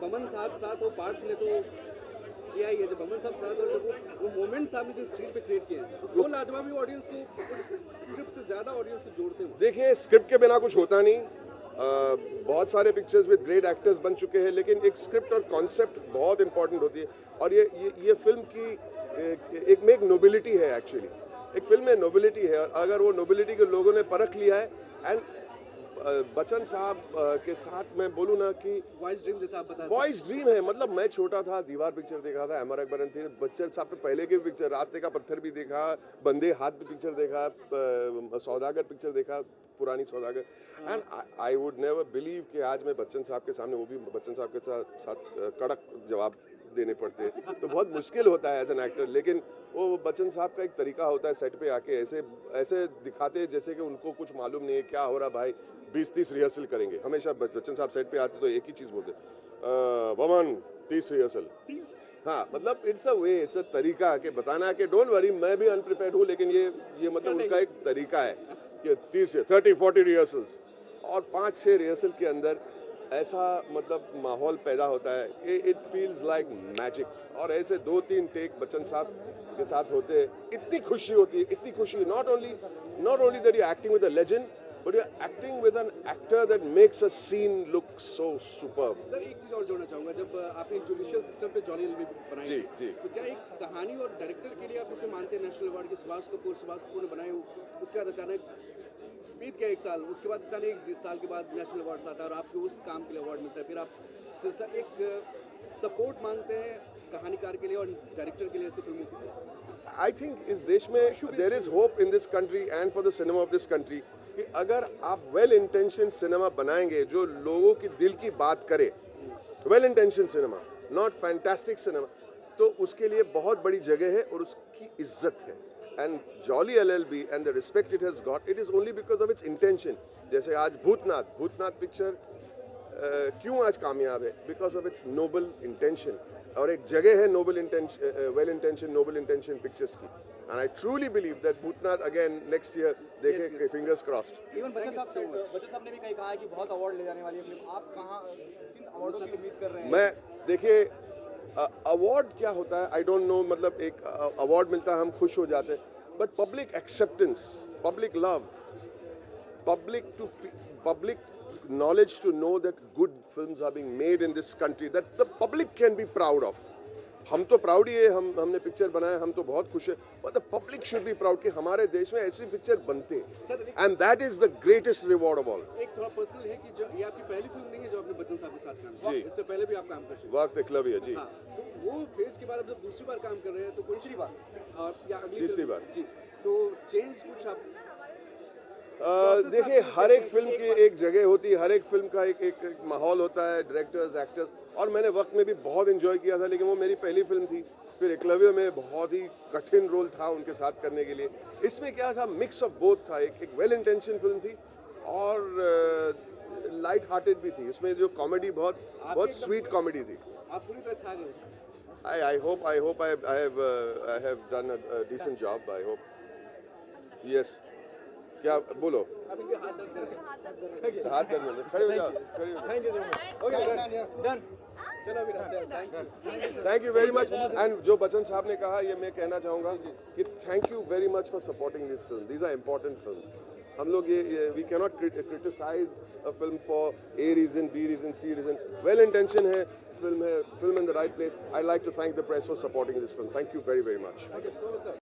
जब अमन साहब साथ वो पार्ट ने तो किया ही है, जब अमन साहब साथ और जब वो मोमेंट्स आपने जो स्क्रीन पे क्रिएट किए हैं वो लाजवाबी ऑडियंस को स्क्रिप्ट से ज्यादा ऑडियंस को जोड़ते हैं। देखिए, स्क्रिप्ट के बिना कुछ होता नहीं। बहुत सारे पिक्चर्स विद ग्रेट एक्टर्स बन चुके हैं, लेकिन एक स्क्रिप्ट और कॉन्सेप्ट बहुत इंपॉर्टेंट होती है। और ये फिल्म की एक नोबिलिटी है एक्चुअली। एक फिल्म में नोबिलिटी है, और अगर वो नोबिलिटी के लोगों ने परख लिया है। एंड बच्चन साहब के साथ मैं बोलूँ ना कि बॉयज ड्रीम जैसा आप बता बॉयज ड्रीम है। मतलब मैं छोटा था, दीवार पिक्चर देखा था, अमर अकबर थे, बच्चन साहब पे पहले के पिक्चर, रास्ते का पत्थर भी देखा, बंदे हाथ भी पिक्चर देखा, सौदागर पिक्चर देखा, पुरानी सौदागर। And I would never believe कि आज मैं बच्चन साहब के सामने, वो भी बच्चन साहब के साथ कड़क जवाब देने पड़ते हैं, तो बहुत मुश्किल होता है एज एन एक्टर। लेकिन वो बच्चन साहब का एक तरीका होता है, सेट पे आके ऐसे दिखाते जैसे कि उनको कुछ मालूम नहीं है क्या हो रहा भाई। 20-30 रिहर्सल करेंगे हमेशा। बच्चन साहब सेट पे आते तो एक ही चीज़ बोलते, वमन 30 रिहर्सल। हाँ, मतलब it's a way, it's a तरीका कि बताना कि डोंट वरी, मैं भी अनप्रिपेयर्ड हूँ, लेकिन ये मतलब उनका एक तरीका है कि 30-40 रिहर्सल्स, और 5-6 रिहर्सल के अंदर ऐसा मतलब माहौल पैदा होता है कि इट फील्स लाइक मैजिक। और ऐसे 2-3 टेक बच्चन साहब के साथ होते हैं, इतनी खुशी होती है, इतनी खुशी। Not only that you acting with a legend, but you're acting with an actor that makes a scene look so superb. Sir एक चीज और जोड़ना चाहूंगा, जब आपने जुडिशियल सिस्टम पे जॉनी एलबी बनाई जी जी, तो क्या एक कहानी और डायरेक्टर के लिए आप इसे मानते हैं नेशनल अवार्ड के सुभाष कपूर ने बनाए हो, उसके बाद अचानक बीत गया 1 साल, उसके बाद अचानक 1 साल के बाद नेशनल अवार्ड आता है और आपको उस काम के लिए अवार्ड मिलता है, फिर आप एक सपोर्ट मांगते हैं कहानीकार के लिए और डायरेक्टर के लिए ऐसी फिल्मों के लिए? आई थिंक इस देश में there is hope in this country and for the cinema of this country कि अगर आप वेल इंटेंशन सिनेमा बनाएंगे जो लोगों की दिल की बात करे, well intention cinema, not fantastic cinema, तो उसके लिए बहुत बड़ी जगह है और उसकी इज्जत है। And Jolly LLB and the respect it has got, it is only because of its intention. जैसे आज भूतनाथ पिक्चर क्यों आज कामयाब है? Because of its noble intention. और एक जगह है noble intention, well intention, noble intention pictures की। And I truly believe that Bhootnath again next year देखे, fingers crossed. Even Bachchan sahab ने भी कहीं कहा है कि बहुत अवार्ड ले जाने वाली है फिल्म। आप किन अवार्डों की उम्मीद कर रहे हैं? मैं देखिए, अवार्ड क्या होता है आई डोंट नो। मतलब एक अवार्ड मिलता है, हम खुश हो जाते हैं, but public acceptance, public love, public knowledge to know that good films are being made in this country, that the public can be proud of. हम तो प्राउड ही है, हमने पिक्चर बनाया, हम तो बहुत खुश है, but the public should be proud कि हमारे देश में ऐसी पिक्चर बनते हैं, and that is the greatest reward of all. एक थोड़ा पर्सनल है कि जो ये आपकी पहली फिल्म नहीं है जो आपने बच्चन साहब के साथ काम किया, जी। इससे पहले भी आप काम कर चुके हैं। वक्त एकलव्य जी। हाँ, तो वो फेज के बाद अब जब दूसरी बार काम कर रहे हैं तो तीसरी बार या अगली तीसरी बार जी, तो चेंज कुछ आप देखिए, हर एक फिल्म की एक जगह होती है, हर एक फिल्म का एक माहौल होता है, डायरेक्टर्स, एक्टर्स। और मैंने वक्त में भी बहुत एंजॉय किया था, लेकिन वो मेरी पहली फिल्म थी। फिर एकलव्य में बहुत ही कठिन रोल था उनके साथ करने के लिए। इसमें क्या था, मिक्स ऑफ बोथ था। एक वेल इंटेंशन फिल्म थी और लाइट हार्टेड भी थी। उसमें जो कॉमेडी बहुत स्वीट कॉमेडी थी। आप पूरी तरह छा गए। I hope I have done a decent job. I hope. Yes. क्या बोलो? अब इनके हाथ दर्द कर रहे हैं। हाथ दर्द में खड़े हो जाओ, खड़े हो। Thank you so much. Okay done. चलो अभी thank you. Thank you very much. And जो बच्चन साहब ने कहा, ये मैं कहना चाहूँगा कि thank you very much for supporting this film. These are important film. हम लोग ये we cannot criticize a film for A reason, B reason, C reason। Well intention है, film in the right place. I like to thank the press for supporting this film. Thank you very much. So sir.